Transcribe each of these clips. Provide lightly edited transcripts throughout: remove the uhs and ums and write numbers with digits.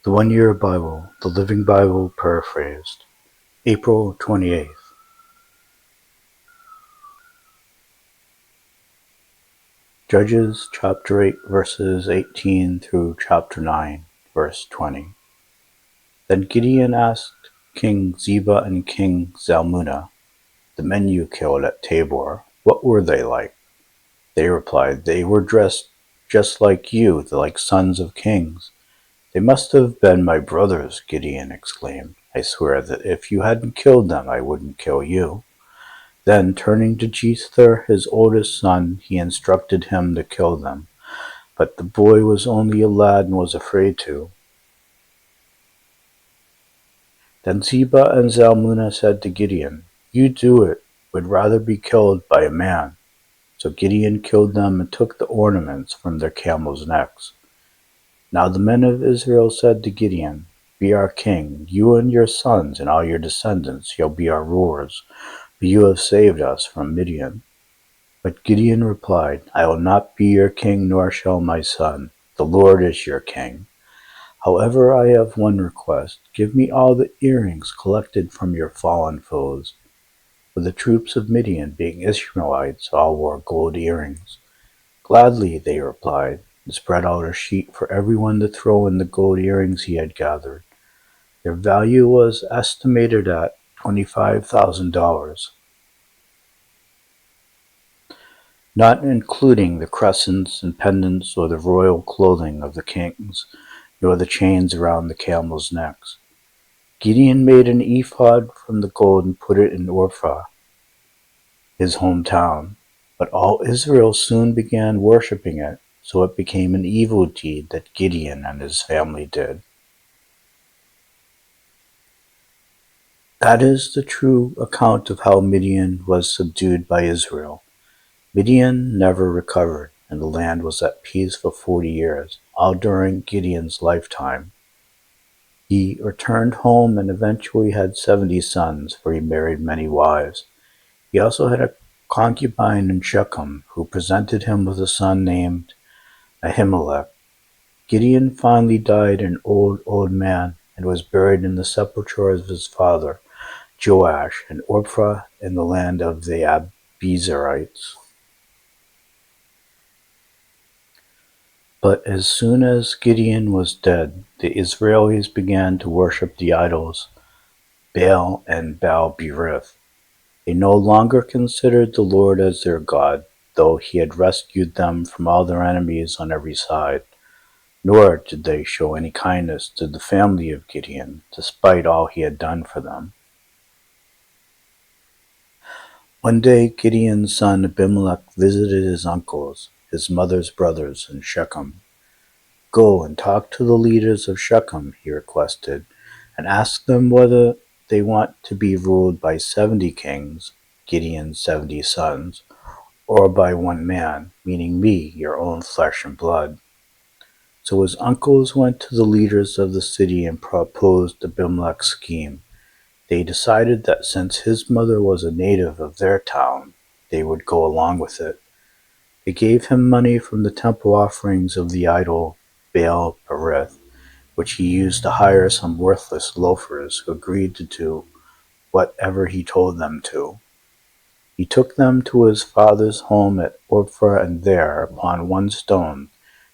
The One-Year Bible, the Living Bible Paraphrased, April 28th. Judges chapter 8 verses 18 through chapter 9 verse 20. Then Gideon asked King Zeba and King Zalmunna, the men you killed at Tabor, what were they like? They replied, they were dressed just like you, like sons of kings. They must have been my brothers, Gideon exclaimed. I swear that if you hadn't killed them, I wouldn't kill you. Then, turning to Jether, his oldest son, he instructed him to kill them. But the boy was only a lad and was afraid to. Then Zeba and Zalmunna said to Gideon, You do it, would rather be killed by a man. So Gideon killed them and took the ornaments from their camels' necks. Now the men of Israel said to Gideon, Be our king, you and your sons and all your descendants shall be our rulers, for you have saved us from Midian. But Gideon replied, I will not be your king, nor shall my son. The Lord is your king. However, I have one request. Give me all the earrings collected from your fallen foes. For the troops of Midian, being Ishmaelites, all wore gold earrings. Gladly, they replied, and spread out a sheet for everyone to throw in the gold earrings he had gathered. Their value was estimated at $25,000. Not including the crescents and pendants or the royal clothing of the kings, nor the chains around the camels' necks. Gideon made an ephod from the gold and put it in Ophrah, his hometown. But all Israel soon began worshipping it, so it became an evil deed that Gideon and his family did. That is the true account of how Midian was subdued by Israel. Midian never recovered, and the land was at peace for 40 years, all during Gideon's lifetime. He returned home and eventually had 70 sons, for he married many wives. He also had a concubine in Shechem, who presented him with a son named Ahimelech. Gideon finally died an old man, and was buried in the sepulchre of his father, Joash, in Ophrah in the land of the Abiezrites. But as soon as Gideon was dead, the Israelis began to worship the idols Baal and Baal-berith. They no longer considered the Lord as their God, though he had rescued them from all their enemies on every side. Nor did they show any kindness to the family of Gideon, despite all he had done for them. One day Gideon's son Abimelech visited his uncles, his mother's brothers, in Shechem. Go and talk to the leaders of Shechem, he requested, and ask them whether they want to be ruled by 70 kings, Gideon's 70 sons, or by one man, meaning me, your own flesh and blood. So his uncles went to the leaders of the city and proposed Abimelech's scheme. They decided that since his mother was a native of their town, they would go along with it. They gave him money from the temple offerings of the idol Baal-berith, which he used to hire some worthless loafers who agreed to do whatever he told them to. He took them to his father's home at Ophrah, and there, upon one stone,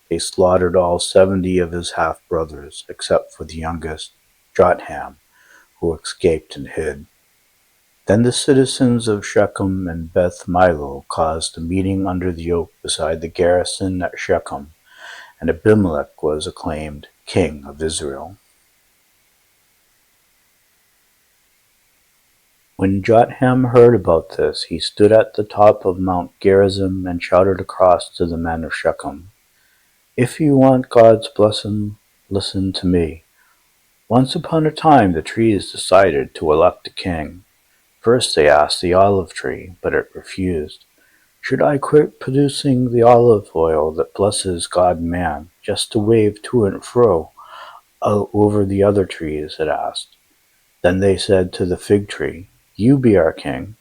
they slaughtered all 70 of his half-brothers, except for the youngest, Jotham, who escaped and hid. Then the citizens of Shechem and Beth Milo caused a meeting under the oak beside the garrison at Shechem, and Abimelech was acclaimed king of Israel. When Jotham heard about this, he stood at the top of Mount Gerizim and shouted across to the men of Shechem, If you want God's blessing, listen to me. Once upon a time the trees decided to elect a king. First they asked the olive tree, but it refused. Should I quit producing the olive oil that blesses God and man, just to wave to and fro over the other trees? It asked. Then they said to the fig tree, You be our king.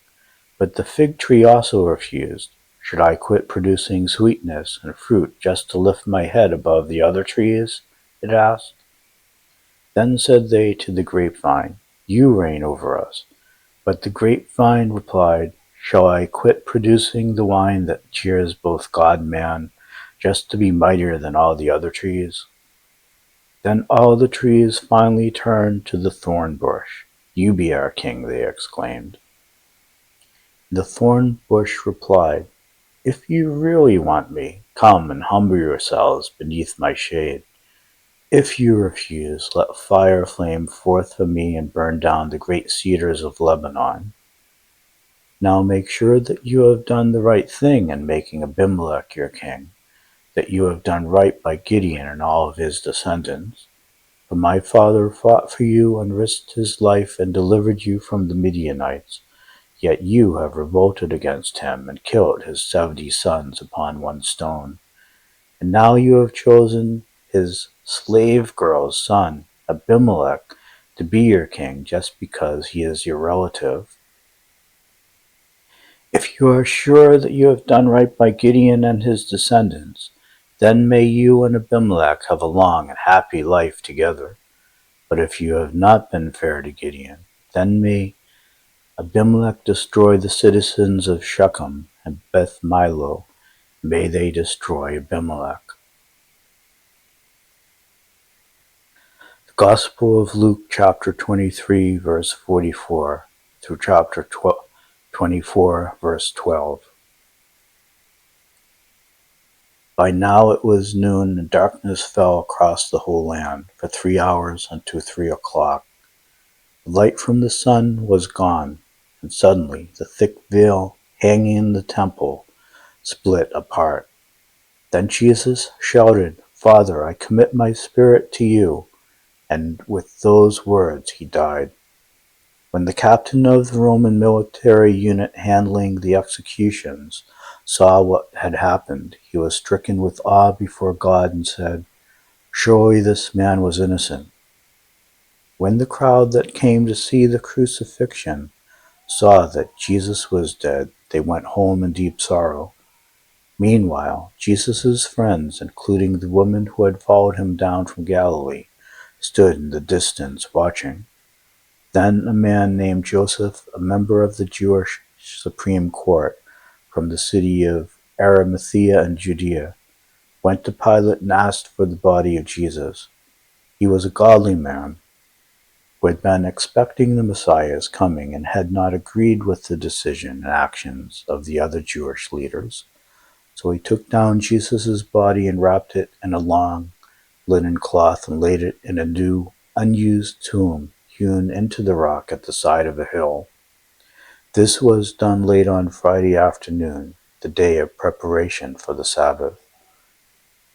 But the fig tree also refused. Should I quit producing sweetness and fruit just to lift my head above the other trees? It asked. Then said they to the grapevine, You reign over us. But the grapevine replied, Shall I quit producing the wine that cheers both God and man, just to be mightier than all the other trees? Then all the trees finally turned to the thorn bush. You be our king, they exclaimed. The thorn bush replied, If you really want me, come and humble yourselves beneath my shade. If you refuse, let fire flame forth from me and burn down the great cedars of Lebanon. Now make sure that you have done the right thing in making Abimelech your king, that you have done right by Gideon and all of his descendants. For my father fought for you and risked his life and delivered you from the Midianites. Yet you have revolted against him and killed his 70 sons upon one stone. And now you have chosen his slave girl's son, Abimelech, to be your king just because he is your relative. If you are sure that you have done right by Gideon and his descendants, then may you and Abimelech have a long and happy life together. But if you have not been fair to Gideon, then may Abimelech destroy the citizens of Shechem and Beth Milo. May they destroy Abimelech. The Gospel of Luke chapter 23 verse 44 through chapter 24 verse 12. By now it was noon, and darkness fell across the whole land for 3 hours until 3 o'clock. The light from the sun was gone, and suddenly the thick veil hanging in the temple split apart. Then Jesus shouted, Father, I commit my spirit to you. And with those words he died. When the captain of the Roman military unit handling the executions saw what had happened, he was stricken with awe before God and said, Surely this man was innocent. When the crowd that came to see the crucifixion saw that Jesus was dead, they went home in deep sorrow. Meanwhile, Jesus' friends, including the woman who had followed him down from Galilee, stood in the distance watching. Then a man named Joseph, a member of the Jewish Supreme Court from the city of Arimathea in Judea, went to Pilate and asked for the body of Jesus. He was a godly man who had been expecting the Messiah's coming and had not agreed with the decision and actions of the other Jewish leaders. So he took down Jesus' body and wrapped it in a long linen cloth and laid it in a new, unused tomb hewn into the rock at the side of a hill. This was done late on Friday afternoon, the day of preparation for the Sabbath.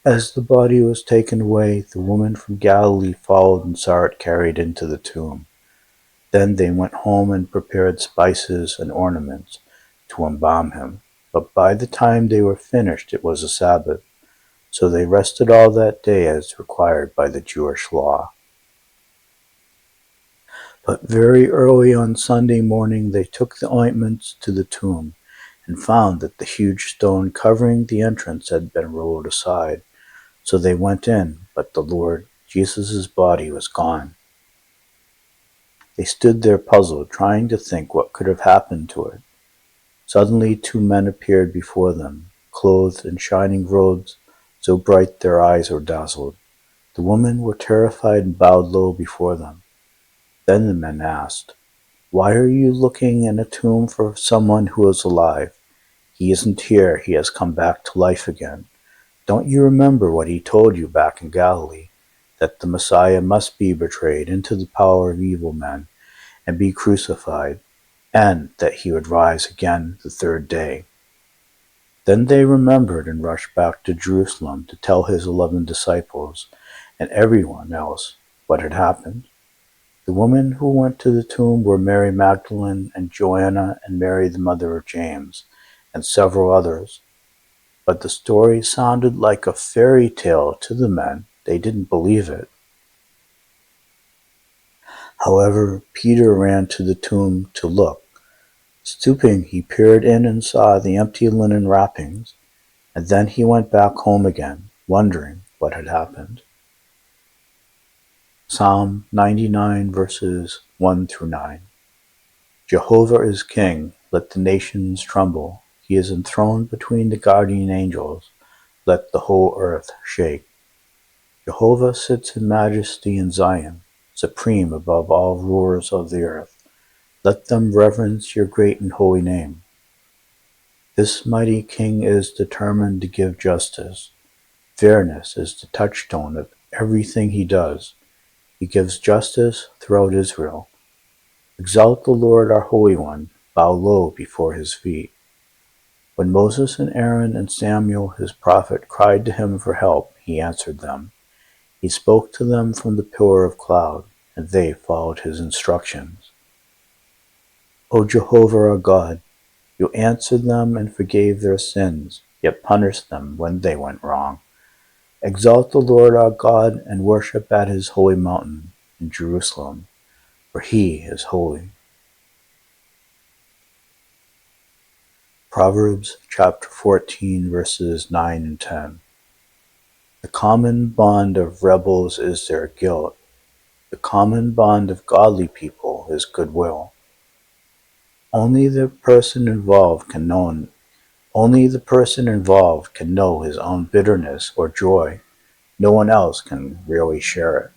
As the body was taken away, the woman from Galilee followed and saw it carried into the tomb. Then they went home and prepared spices and ornaments to embalm him. But by the time they were finished, it was a Sabbath. So they rested all that day as required by the Jewish law. But very early on Sunday morning they took the ointments to the tomb and found that the huge stone covering the entrance had been rolled aside. So they went in, but the Lord Jesus' body was gone. They stood there puzzled, trying to think what could have happened to it. Suddenly 2 men appeared before them, clothed in shining robes, so bright their eyes were dazzled. The women were terrified and bowed low before them. Then the men asked, Why are you looking in a tomb for someone who is alive? He isn't here, he has come back to life again. Don't you remember what he told you back in Galilee, that the Messiah must be betrayed into the power of evil men and be crucified, and that he would rise again the 3rd day? Then they remembered and rushed back to Jerusalem to tell his 11 disciples and everyone else what had happened. The women who went to the tomb were Mary Magdalene and Joanna and Mary the mother of James, and several others. But the story sounded like a fairy tale to the men. They didn't believe it. However, Peter ran to the tomb to look. Stooping, he peered in and saw the empty linen wrappings, and then he went back home again, wondering what had happened. Psalm 99 verses 1 through 9. Jehovah is king, let the nations tremble. He is enthroned between the guardian angels, let the whole earth shake. Jehovah sits in majesty in Zion, supreme above all rulers of the earth. Let them reverence your great and holy name. This mighty king is determined to give justice. Fairness is the touchstone of everything he does. He gives justice throughout Israel. Exalt the Lord our Holy One, bow low before his feet. When Moses and Aaron and Samuel his prophet cried to him for help, he answered them. He spoke to them from the pillar of cloud, and they followed his instructions. O Jehovah our God, you answered them and forgave their sins, yet punished them when they went wrong. Exalt the Lord our God and worship at his holy mountain in Jerusalem, for he is holy. Proverbs chapter 14 verses 9 and 10. The common bond of rebels is their guilt. The common bond of godly people is goodwill. Only the person involved can know his own bitterness or joy. No one else can really share it.